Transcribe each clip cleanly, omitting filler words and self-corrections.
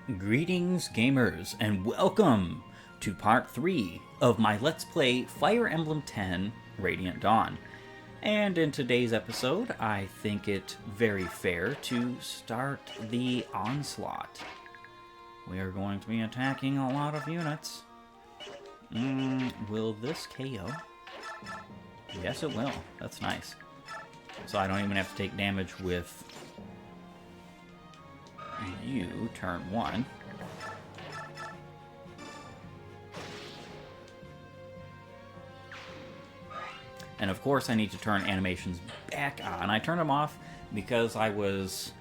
Greetings, gamers, and welcome to part 3 of my Let's Play Fire Emblem X Radiant Dawn. And in today's episode, I think it very fair to start the onslaught. We are going to be attacking a lot of units. Will this KO? Yes, it will. That's nice. So I don't even have to take damage with you, turn 1. And of course I need to turn animations back on. I turned them off because I was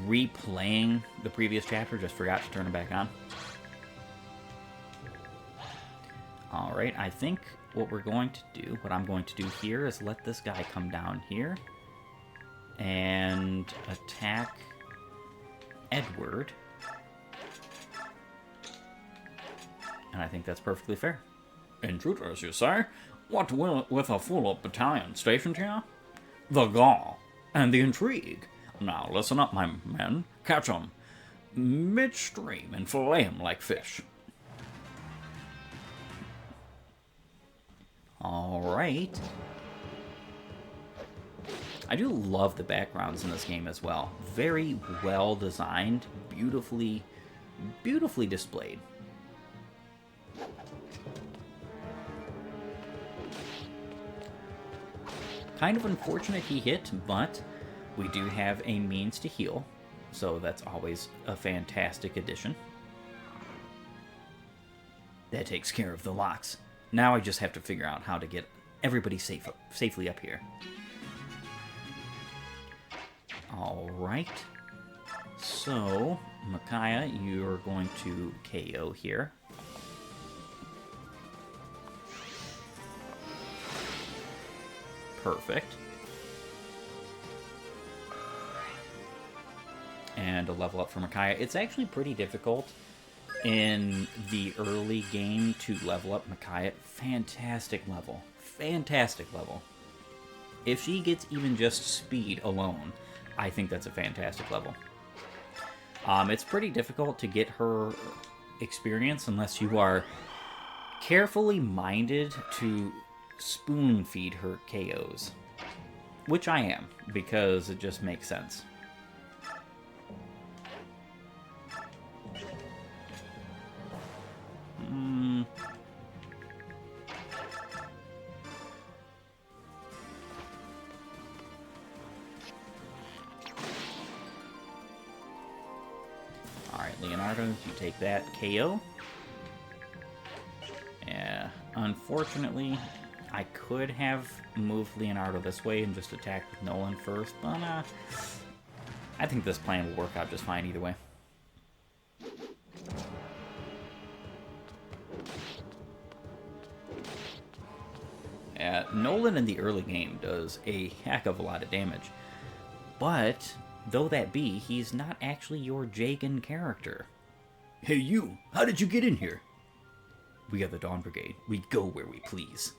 replaying the previous chapter, just forgot to turn them back on. Alright, I think what we're going to do, what I'm going to do here is let this guy come down here and attack Edward. And I think that's perfectly fair. Intruders, you say? What will with a full-up battalion stationed here? The gall and the intrigue. Now listen up, my men. Catch 'em midstream and fillet 'em like fish. Alright. I do love the backgrounds in this game as well. Very well designed, beautifully displayed. Kind of unfortunate he hit, but we do have a means to heal, so that's always a fantastic addition. That takes care of the locks. Now I just have to figure out how to get everybody safely up here. Alright, so Micaiah, you're going to KO here. Perfect. And a level up for Micaiah. It's actually pretty difficult in the early game to level up Micaiah. Fantastic level. Fantastic level. If she gets even just speed alone, I think that's a fantastic level. It's pretty difficult to get her experience unless you are carefully minded to spoon feed her KOs. Which I am, because it just makes sense. Alright, Leonardo, you take that KO. Yeah, unfortunately, I could have moved Leonardo this way and just attacked with Nolan first, but I think this plan will work out just fine either way. Nolan in the early game does a heck of a lot of damage, but though that be, he's not actually your Jagan character. Hey you, how did you get in here? We are the Dawn Brigade. We go where we please.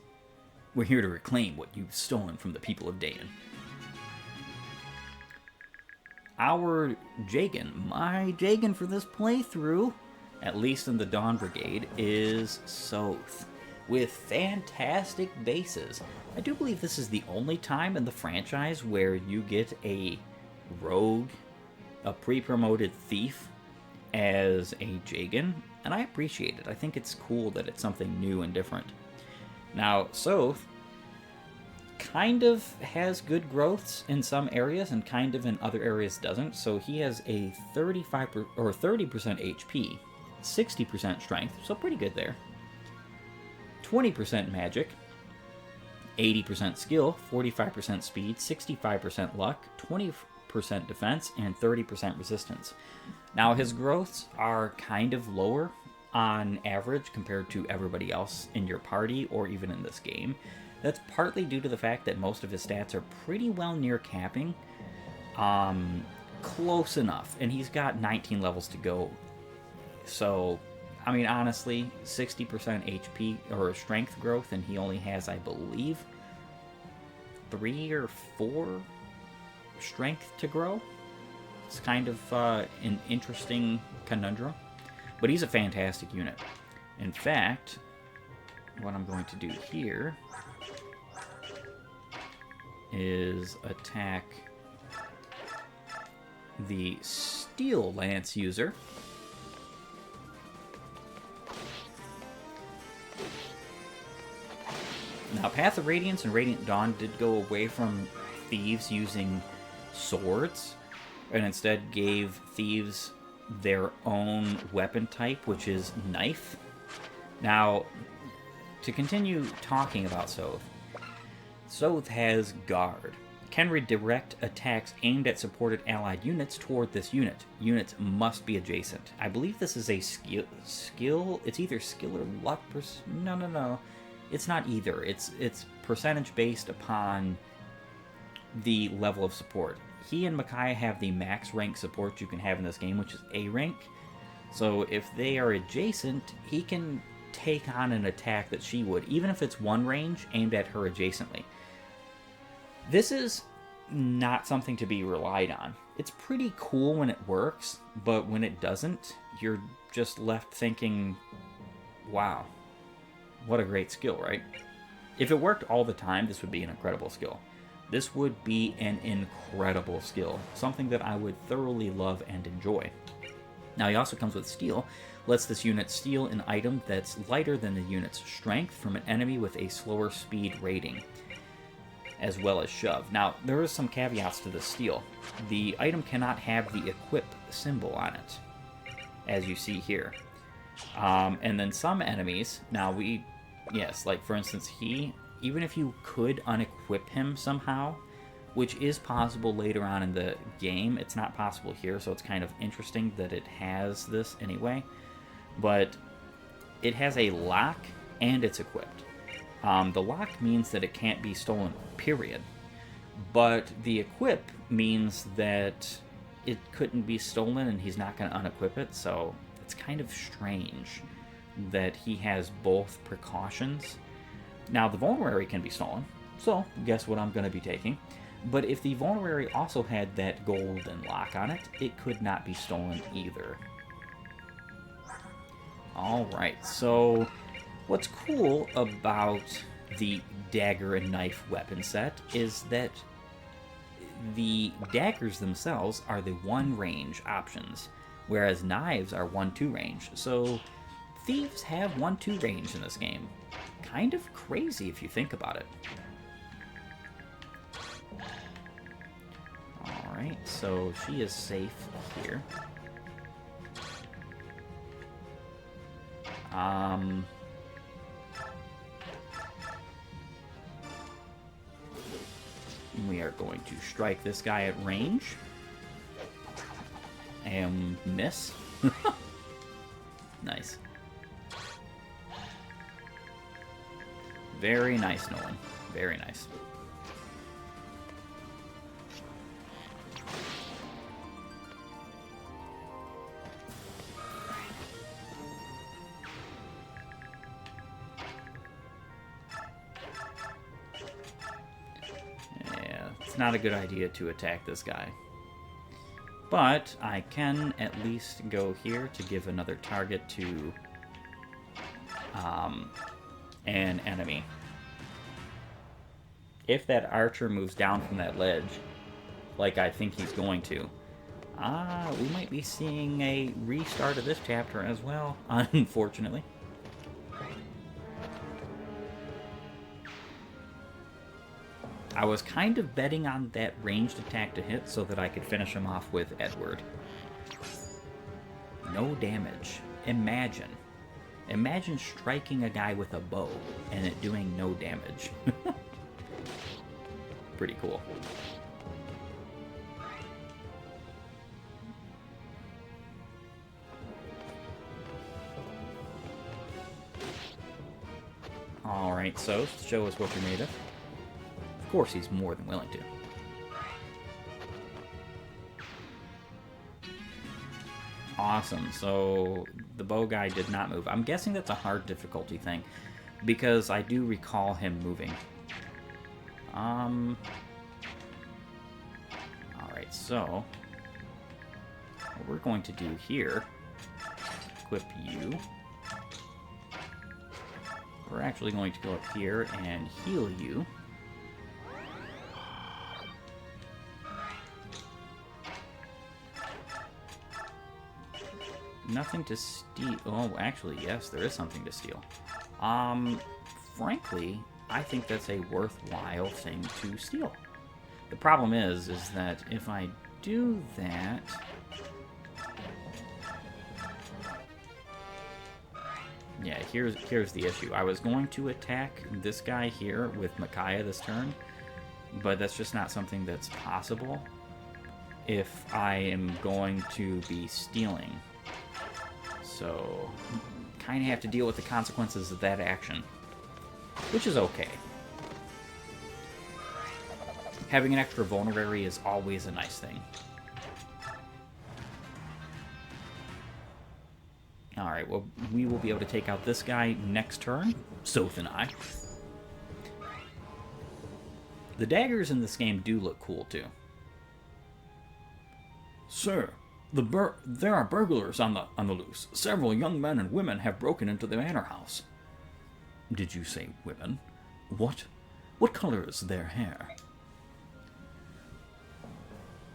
We're here to reclaim what you've stolen from the people of Dayan. Our Jagan, my Jagan for this playthrough, at least in the Dawn Brigade, is Soth, with fantastic bases. I do believe this is the only time in the franchise where you get a rogue, a pre-promoted thief, as a Jagan, and I appreciate it. I think it's cool that it's something new and different. Now, Soth kind of has good growths in some areas and kind of in other areas doesn't. So he has a 30% HP, 60% strength, so pretty good there. 20% magic, 80% skill, 45% speed, 65% luck, 20% defense, and 30% resistance. Now his growths are kind of lower on average compared to everybody else in your party or even in this game. That's partly due to the fact that most of his stats are pretty well near capping. Close enough, and he's got 19 levels to go. So, I mean, honestly, 60% HP or strength growth, and he only has, I believe, 3 or 4 strength to grow. It's kind of an interesting conundrum. But he's a fantastic unit. In fact, what I'm going to do here is attack the Steel Lance user. Now, Path of Radiance and Radiant Dawn did go away from thieves using swords, and instead gave thieves their own weapon type, which is knife. Now, to continue talking about Soth, Soth has Guard. Can redirect attacks aimed at supported allied units toward this unit. Units must be adjacent. I believe this is a skill. It's either skill or luck. No. It's not either. It's percentage based upon the level of support. He and Micaiah have the max rank support you can have in this game, which is A rank. So if they are adjacent, he can take on an attack that she would, even if it's one range aimed at her adjacently. This is not something to be relied on. It's pretty cool when it works, but when it doesn't, you're just left thinking, wow, what a great skill, right? If it worked all the time, this would be an incredible skill. This would be an incredible skill, something that I would thoroughly love and enjoy. Now, he also comes with Steel, lets this unit steal an item that's lighter than the unit's strength from an enemy with a slower speed rating, as well as Shove. Now, there is some caveats to this Steel. The item cannot have the Equip symbol on it, as you see here. And then some enemies, like for instance even if you could unequip him somehow, which is possible later on in the game, it's not possible here, so it's kind of interesting that it has this anyway. But it has a lock and it's equipped. The lock means that it can't be stolen, period. But the equip means that it couldn't be stolen and he's not going to unequip it, so it's kind of strange that he has both precautions. Now, the Vulnerary can be stolen, so guess what I'm going to be taking. But if the Vulnerary also had that golden lock on it, it could not be stolen either. Alright, so what's cool about the dagger and knife weapon set is that the daggers themselves are the 1 range options, whereas knives are 1-2 range. So thieves have 1-2 range in this game. Kind of crazy if you think about it. Alright, so she is safe here. We are going to strike this guy at range. And miss. Nice. Very nice, Nolan. Very nice. Yeah, it's not a good idea to attack this guy. But I can at least go here to give another target to an enemy. If that archer moves down from that ledge, like I think he's going to, we might be seeing a restart of this chapter as well, unfortunately. I was kind of betting on that ranged attack to hit so that I could finish him off with Edward. No damage. Imagine. Imagine striking a guy with a bow and it doing no damage. Pretty cool. Alright, so show us what you're made of. Of course, he's more than willing to. Awesome, so the bow guy did not move. I'm guessing that's a hard difficulty thing, because I do recall him moving. Alright, so what we're going to do here, equip you. We're actually going to go up here and heal you. Nothing to steal. Oh, actually, yes, there is something to steal. Frankly, I think that's a worthwhile thing to steal. The problem is that if I do that... Yeah, here's the issue. I was going to attack this guy here with Micaiah this turn, but that's just not something that's possible if I am going to be stealing. So, kind of have to deal with the consequences of that action, which is okay. Having an extra vulnerary is always a nice thing. Alright, well, we will be able to take out this guy next turn, Soth and I. The daggers in this game do look cool, too. Sir, there are burglars on the loose. Several young men and women have broken into the manor house. Did you say women? What? What color is their hair?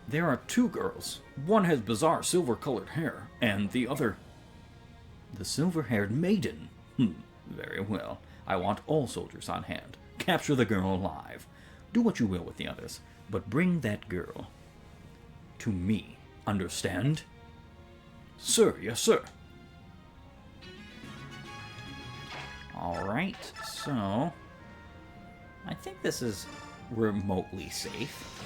There are two girls. One has bizarre silver-colored hair, and the other... The silver-haired maiden. Very well. I want all soldiers on hand. Capture the girl alive. Do what you will with the others, but bring that girl to me. Understand? Sir, yes, sir. Alright, so... I think this is remotely safe.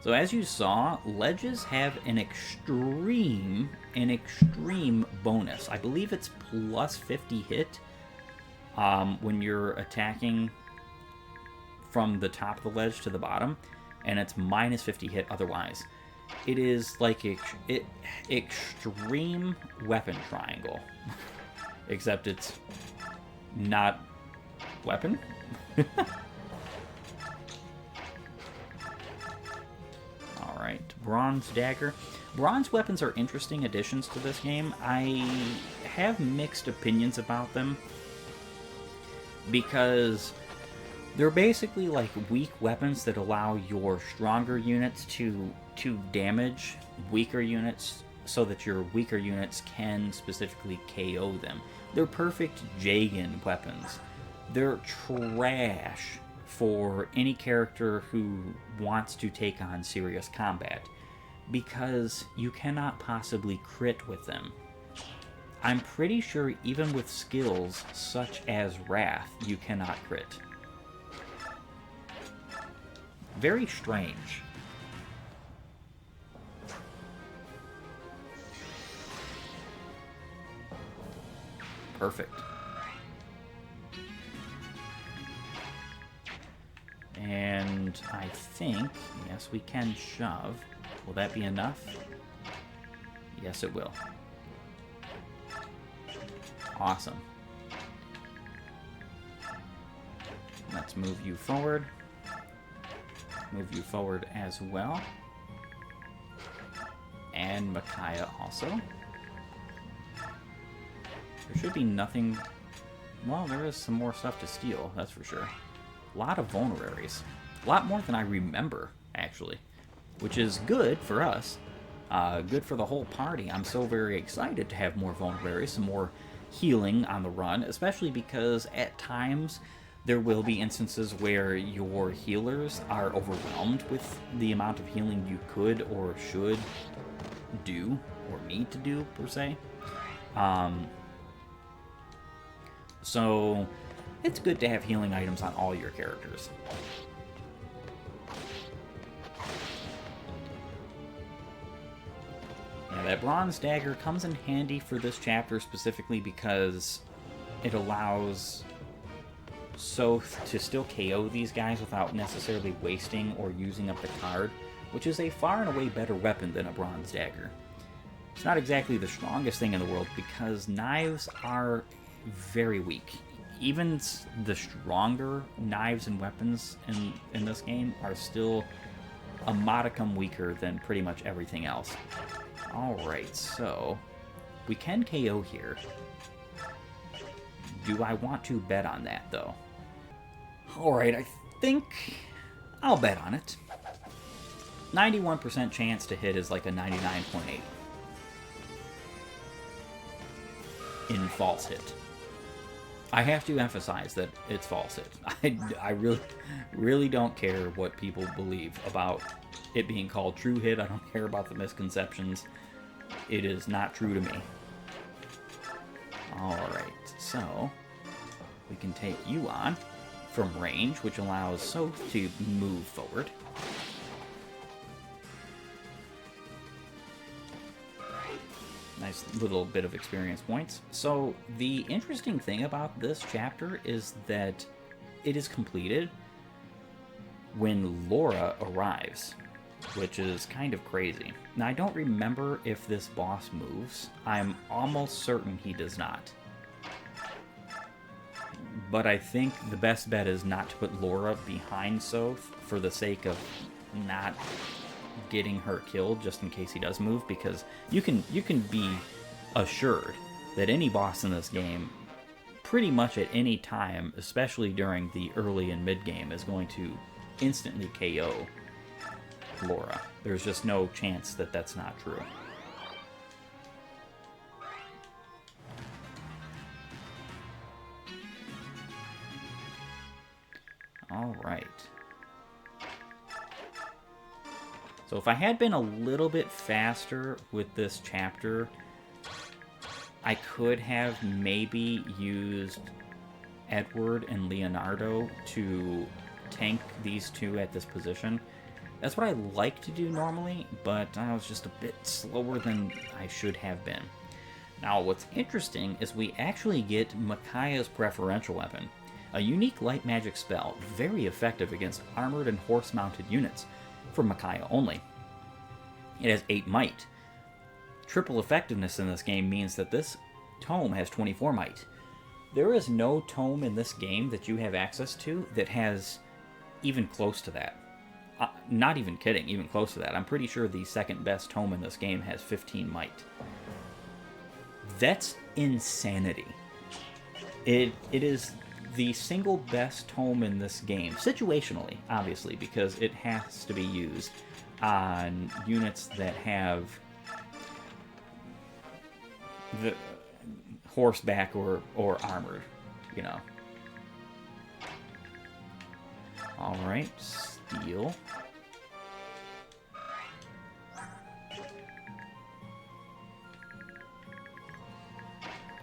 So as you saw, ledges have an extreme bonus. I believe it's plus 50 hit when you're attacking from the top of the ledge to the bottom, and it's minus 50 hit otherwise. It is like extreme weapon triangle, except it's not weapon. Alright, bronze dagger. Bronze weapons are interesting additions to this game. I have mixed opinions about them because they're basically like weak weapons that allow your stronger units to damage weaker units so that your weaker units can specifically KO them. They're perfect Jagan weapons. They're trash for any character who wants to take on serious combat because you cannot possibly crit with them. I'm pretty sure even with skills such as Wrath, you cannot crit. Very strange. Perfect. And I think, yes, we can shove. Will that be enough? Yes, it will. Awesome. Let's move you forward. Move you forward as well. And Micaiah also. There should be nothing... Well, there is some more stuff to steal, that's for sure. A lot of vulneraries. A lot more than I remember, actually. Which is good for us. Good for the whole party. I'm so very excited to have more vulneraries, some more healing on the run, especially because at times there will be instances where your healers are overwhelmed with the amount of healing you could or should do, or need to do, per se. So it's good to have healing items on all your characters. Yeah, that bronze dagger comes in handy for this chapter specifically because it allows Soth to still KO these guys without necessarily wasting or using up the card, which is a far and away better weapon than a bronze dagger. It's not exactly the strongest thing in the world because knives are very weak. Even the stronger knives and weapons in this game are still a modicum weaker than pretty much everything else. Alright, so we can KO here. Do I want to bet on that, though? Alright, I think I'll bet on it. 91% chance to hit is like a 99.8 in false hit. I have to emphasize that it's false hit. I really don't care what people believe about it being called true hit. I don't care about the misconceptions. It is not true to me. Alright, so we can take you on from range, which allows Soth to move forward. Nice little bit of experience points. So the interesting thing about this chapter is that it is completed when Laura arrives, which is kind of crazy. Now, I don't remember if this boss moves. I'm almost certain he does not. But I think the best bet is not to put Laura behind Soth for the sake of not getting her killed, just in case he does move, because you can be assured that any boss in this game, pretty much at any time, especially during the early and mid game, is going to instantly KO Laura. There's just no chance that that's not true. Alright. So if I had been a little bit faster with this chapter, I could have maybe used Edward and Leonardo to tank these two at this position. That's what I like to do normally, but I was just a bit slower than I should have been. Now, what's interesting is we actually get Micaiah's preferential weapon, a unique light magic spell, very effective against armored and horse-mounted units, for Micaiah only. It has 8 might. Triple effectiveness in this game means that this tome has 24 might. There is no tome in this game that you have access to that has even close to that. Not even kidding, even close to that. I'm pretty sure the second best tome in this game has 15 might. That's insanity. It is the single best tome in this game, situationally, obviously, because it has to be used on units that have the horseback or armored, you know. Alright, steel.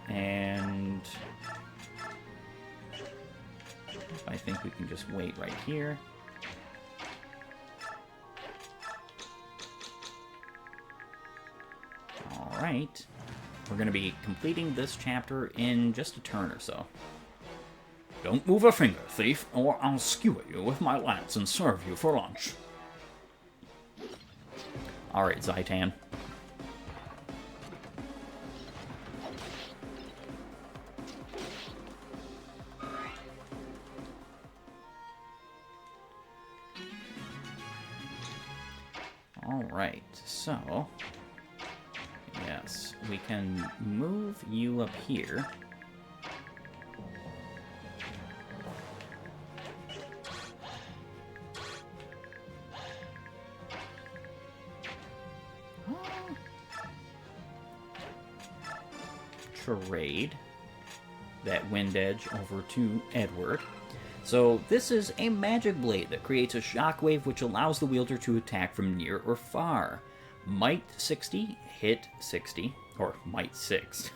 And I think we can just wait right here. Alright. We're going to be completing this chapter in just a turn or so. Don't move a finger, thief, or I'll skewer you with my lance and serve you for lunch. Alright, Zaitan. Alright, so yes, we can move you up here. Trade that wind edge over to Edward. So this is a magic blade that creates a shockwave which allows the wielder to attack from near or far. Might 60, hit 60, or might 6,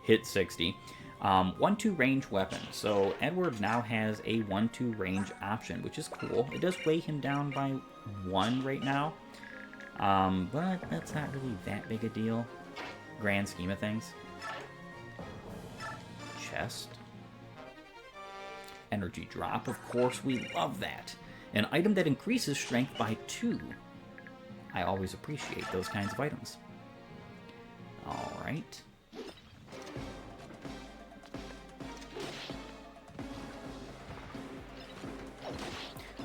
hit 60. 1-2 range weapon. So Edward now has a 1-2 range option, which is cool. It does weigh him down by 1 right now, but that's not really that big a deal, grand scheme of things. Chest. Energy drop, of course, we love that. An item that increases strength by 2. I always appreciate those kinds of items. Alright.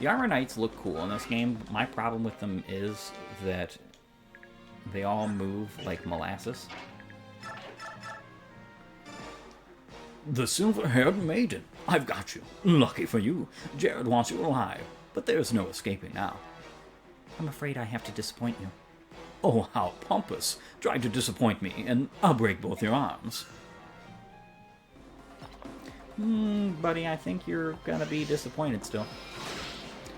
The Armor Knights look cool in this game. My problem with them is that they all move like molasses. The silver-haired maiden. I've got you. Lucky for you. Jared wants you alive, but there's no escaping now. I'm afraid I have to disappoint you. Oh, how pompous. Try to disappoint me, and I'll break both your arms. Buddy, I think you're gonna be disappointed still.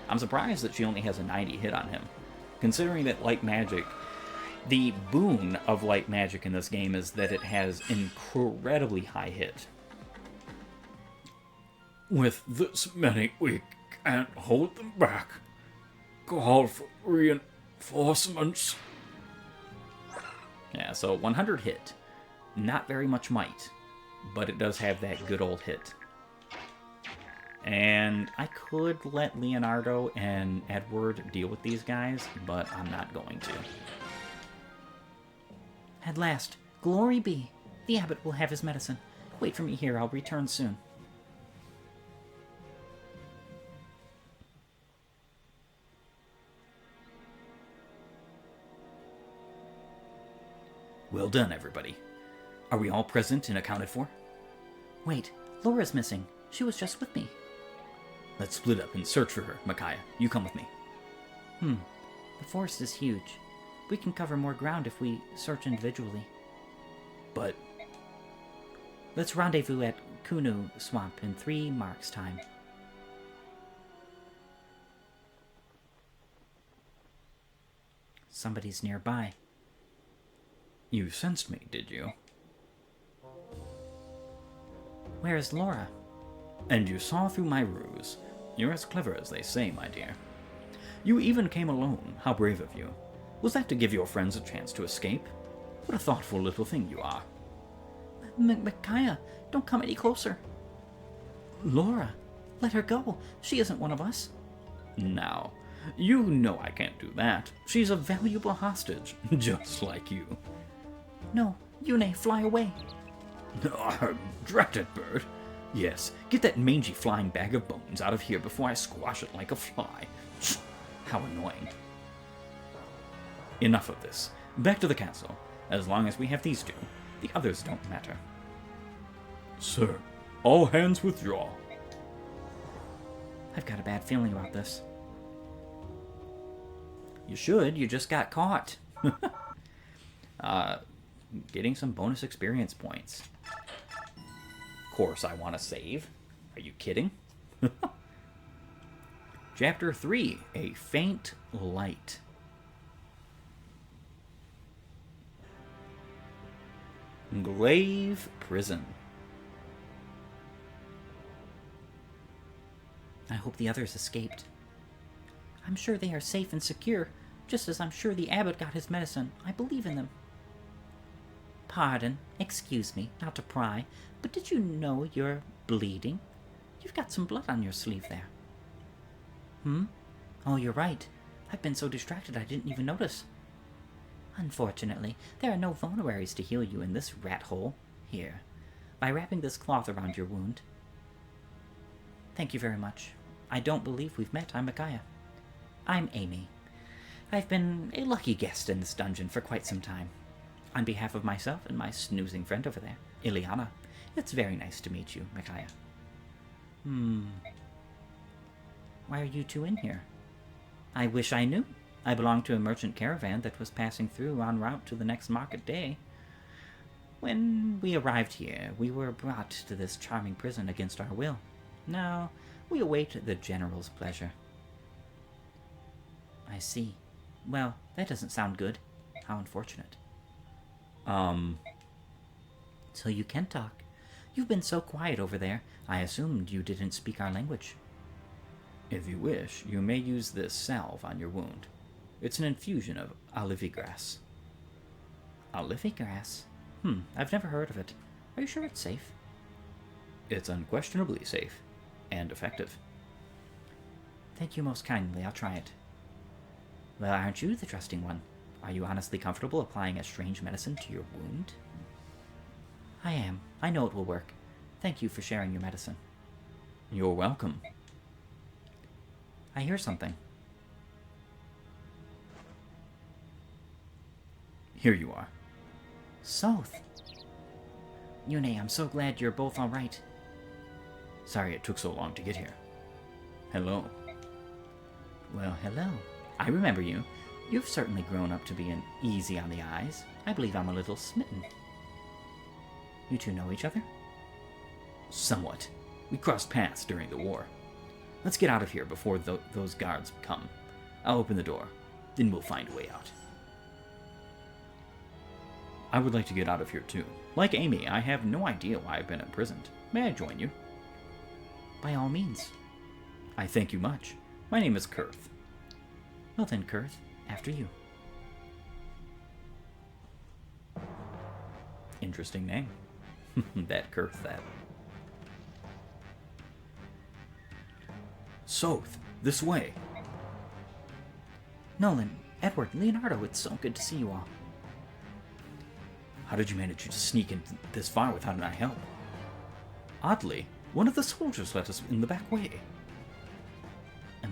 I'm surprised that she only has a 90 hit on him, considering that light magic... The boon of light magic in this game is that it has incredibly high hit. With this many, we can't hold them back. Call for reinforcements. Yeah, so 100 hit. Not very much might, but it does have that good old hit. And I could let Leonardo and Edward deal with these guys, but I'm not going to. At last, glory be. The abbot will have his medicine. Wait for me here, I'll return soon. Well done, everybody. Are we all present and accounted for? Wait, Laura's missing. She was just with me. Let's split up and search for her, Micaiah. You come with me. The forest is huge. We can cover more ground if we search individually. But... Let's rendezvous at Kunu Swamp in 3 marks' time. Somebody's nearby. You sensed me, did you? Where is Laura? And you saw through my ruse. You're as clever as they say, my dear. You even came alone. How brave of you. Was that to give your friends a chance to escape? What a thoughtful little thing you are. Micaiah, don't come any closer. Laura, let her go. She isn't one of us. Now, you know I can't do that. She's a valuable hostage, just like you. No, Yune, fly away. Drat it, bird. Yes, get that mangy flying bag of bones out of here before I squash it like a fly. How annoying. Enough of this. Back to the castle. As long as we have these two, the others don't matter. Sir, all hands withdraw. I've got a bad feeling about this. You should. You just got caught. Getting some bonus experience points. Of course I want to save. Are you kidding? Chapter 3, A Faint Light. Glaive Prison. I hope the others escaped. I'm sure they are safe and secure, just as I'm sure the abbot got his medicine. I believe in them. Pardon, excuse me, not to pry, but did you know you're bleeding? You've got some blood on your sleeve there. Oh, you're right. I've been so distracted I didn't even notice. Unfortunately, there are no vulneraries to heal you in this rat hole. Here, by wrapping this cloth around your wound. Thank you very much. I don't believe we've met. I'm Micaiah. I'm Amy. I've been a lucky guest in this dungeon for quite some time. On behalf of myself and my snoozing friend over there, Ileana, it's very nice to meet you, Micaiah. Why are you two in here? I wish I knew. I belong to a merchant caravan that was passing through en route to the next market day. When we arrived here, we were brought to this charming prison against our will. Now, we await the general's pleasure. I see. Well, that doesn't sound good. How unfortunate. So you can talk. You've been so quiet over there, I assumed you didn't speak our language. If you wish, you may use this salve on your wound. It's an infusion of olivigrass. Olivigrass? I've never heard of it. Are you sure it's safe? It's unquestionably safe. And effective. Thank you most kindly. I'll try it. Well, aren't you the trusting one? Are you honestly comfortable applying a strange medicine to your wound? I am. I know it will work. Thank you for sharing your medicine. You're welcome. I hear something. Here you are. Soth. Yune, I'm so glad you're both all right. Sorry it took so long to get here. Hello. Well, hello. I remember you. You've certainly grown up to be an easy on the eyes. I believe I'm a little smitten. You two know each other? Somewhat. We crossed paths during the war. Let's get out of here before those guards come. I'll open the door. Then we'll find a way out. I would like to get out of here too. Like Amy, I have no idea why I've been imprisoned. May I join you? By all means. I thank you much. My name is Kurth. Well then, Kurth, after you. Interesting name. That Kurth, that. Soth, this way. Nolan, Edward, Leonardo, it's so good to see you all. How did you manage to sneak in this far without my help? Oddly, one of the soldiers let us in the back way. A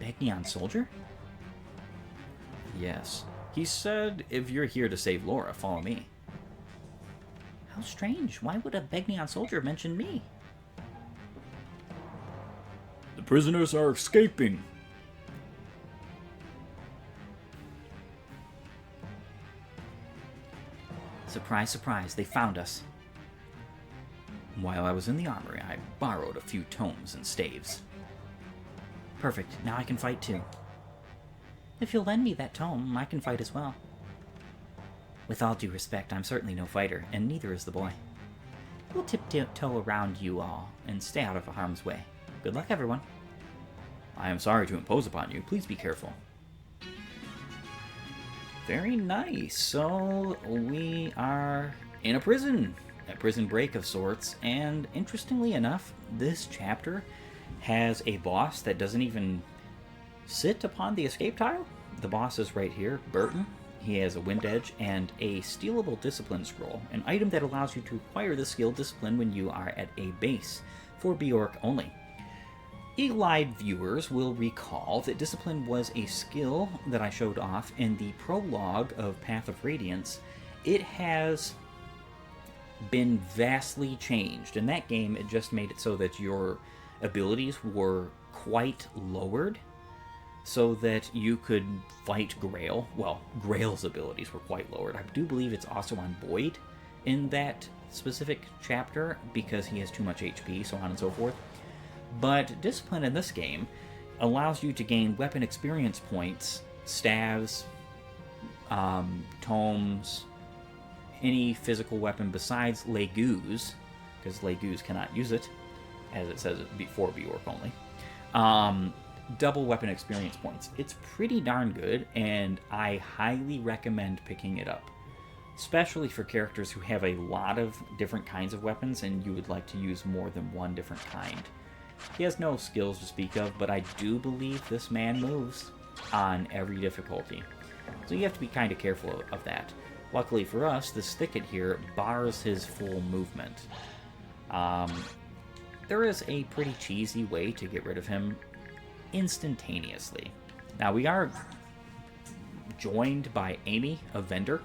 Begnion soldier? Yes. He said, if you're here to save Laura, follow me. How strange. Why would a Begnion soldier mention me? The prisoners are escaping. Surprise, surprise, they found us. While I was in the armory, I borrowed a few tomes and staves. Perfect, now I can fight too. If you'll lend me that tome, I can fight as well. With all due respect, I'm certainly no fighter, and neither is the boy. We'll tiptoe around you all, and stay out of harm's way. Good luck, everyone. I am sorry to impose upon you. Please be careful. Very nice. So, we are in a prison break of sorts, and interestingly enough, this chapter has a boss that doesn't even sit upon the escape tile. The boss is right here, Burton. He has a wind edge and a stealable discipline scroll, an item that allows you to acquire the skill discipline when you are at a base, for Bjork only. Eagle-eyed viewers will recall that discipline was a skill that I showed off in the prologue of Path of Radiance. It has been vastly changed. In that game, it just made it so that your abilities were quite lowered, so that you could fight Grail. Well, Grail's abilities were quite lowered. I do believe it's also on Boyd in that specific chapter, because he has too much HP, so on and so forth. But Discipline in this game allows you to gain weapon experience points, staves, tomes, any physical weapon besides Legu's, because Legu's cannot use it, as it says before Bjork only. Double weapon experience points. It's pretty darn good, and I highly recommend picking it up, especially for characters who have a lot of different kinds of weapons and you would like to use more than one different kind. He has no skills to speak of, but I do believe this man moves on every difficulty, so you have to be kind of careful of that. Luckily for us, this thicket here bars his full movement. There is a pretty cheesy way to get rid of him instantaneously. Now, we are joined by Amy, a vendor,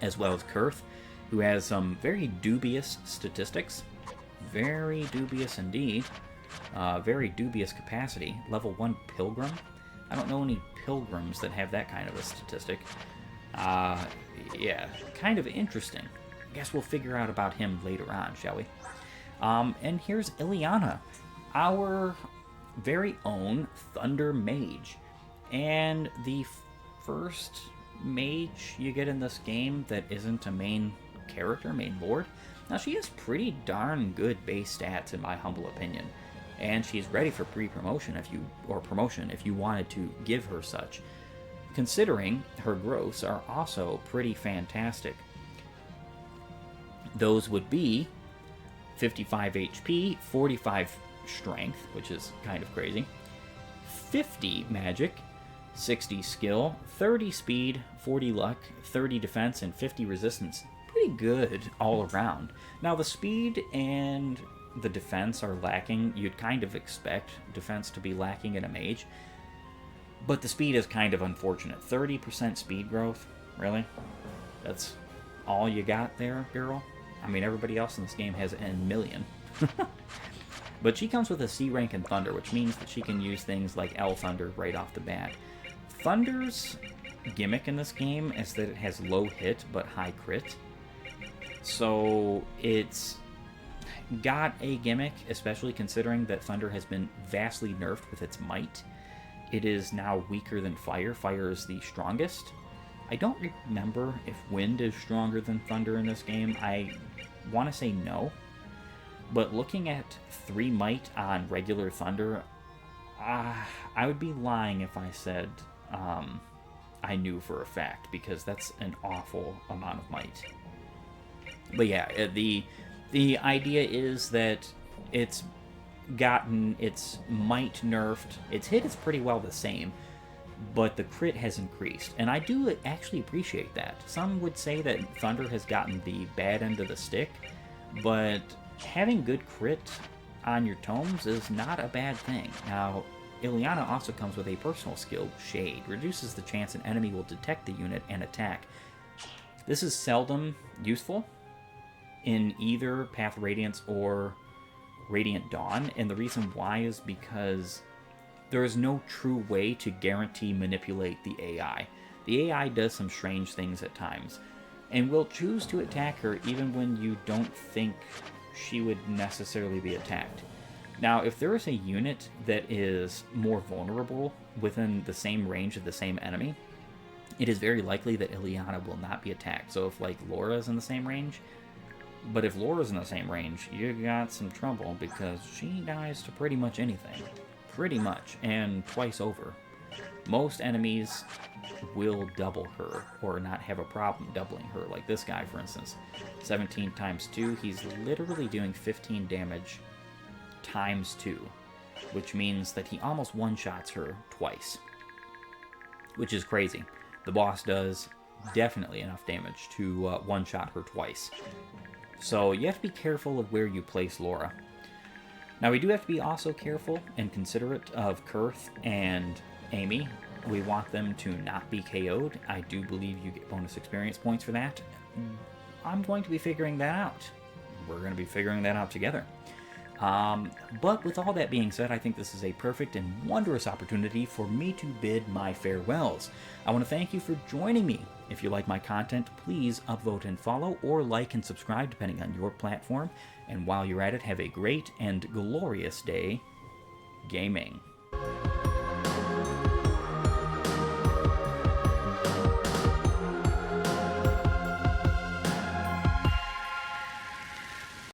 as well as Kurth, who has some very dubious statistics. Very dubious indeed. Very dubious capacity. Level 1 Pilgrim. I don't know any Pilgrims that have that kind of a statistic. Yeah, kind of interesting. I guess we'll figure out about him later on, shall we? And here's Ileana, our very own Thunder Mage. And the first mage you get in this game that isn't a main character, main lord. Now, she has pretty darn good base stats in my humble opinion, and she's ready for promotion if you wanted to give her such, considering her growths are also pretty fantastic. Those would be 55 HP, 45 strength, which is kind of crazy, 50 magic, 60 skill, 30 speed, 40 luck, 30 defense, and 50 resistance. Pretty good all around. Now, the speed and the defense are lacking. You'd kind of expect defense to be lacking in a mage. But the speed is kind of unfortunate. 30% speed growth? Really? That's all you got there, girl? I mean, everybody else in this game has a million. But she comes with a C rank in Thunder, which means that she can use things like L Thunder right off the bat. Thunder's gimmick in this game is that it has low hit but high crit. So it's got a gimmick, especially considering that Thunder has been vastly nerfed with its might. It is now weaker than Fire. Fire is the strongest. I don't remember if Wind is stronger than Thunder in this game. I want to say no. But looking at 3 might on regular Thunder, I would be lying if I said I knew for a fact, because that's an awful amount of might. But yeah, the idea is that it's gotten its might nerfed. Its hit is pretty well the same, but the crit has increased. And I do actually appreciate that. Some would say that Thunder has gotten the bad end of the stick, but having good crit on your tomes is not a bad thing. Now, Ileana also comes with a personal skill, Shade. Reduces the chance an enemy will detect the unit and attack. This is seldom useful in either Path of Radiance or Radiant Dawn, and the reason why is because there is no true way to guarantee manipulate the AI. The AI does some strange things at times, and will choose to attack her even when you don't think she would necessarily be attacked. Now, if there is a unit that is more vulnerable within the same range of the same enemy, it is very likely that Ileana will not be attacked. So if, like, Laura's in the same range, but if Laura's in the same range, you got some trouble, because she dies to pretty much anything. Pretty much, and twice over. Most enemies will double her, or not have a problem doubling her. Like this guy, for instance. 17 times 2, he's literally doing 15 damage times 2, which means that he almost one-shots her twice, which is crazy. The boss does definitely enough damage to one-shot her twice. So you have to be careful of where you place Laura. Now we do have to be also careful and considerate of Kurth and Amy. We want them to not be KO'd. I do believe you get bonus experience points for that. I'm going to be figuring that out. We're going to be figuring that out together. But with all that being said, I think this is a perfect and wondrous opportunity for me to bid my farewells. I want to thank you for joining me. If you like my content, please upvote and follow, or like and subscribe depending on your platform. And while you're at it, have a great and glorious day gaming.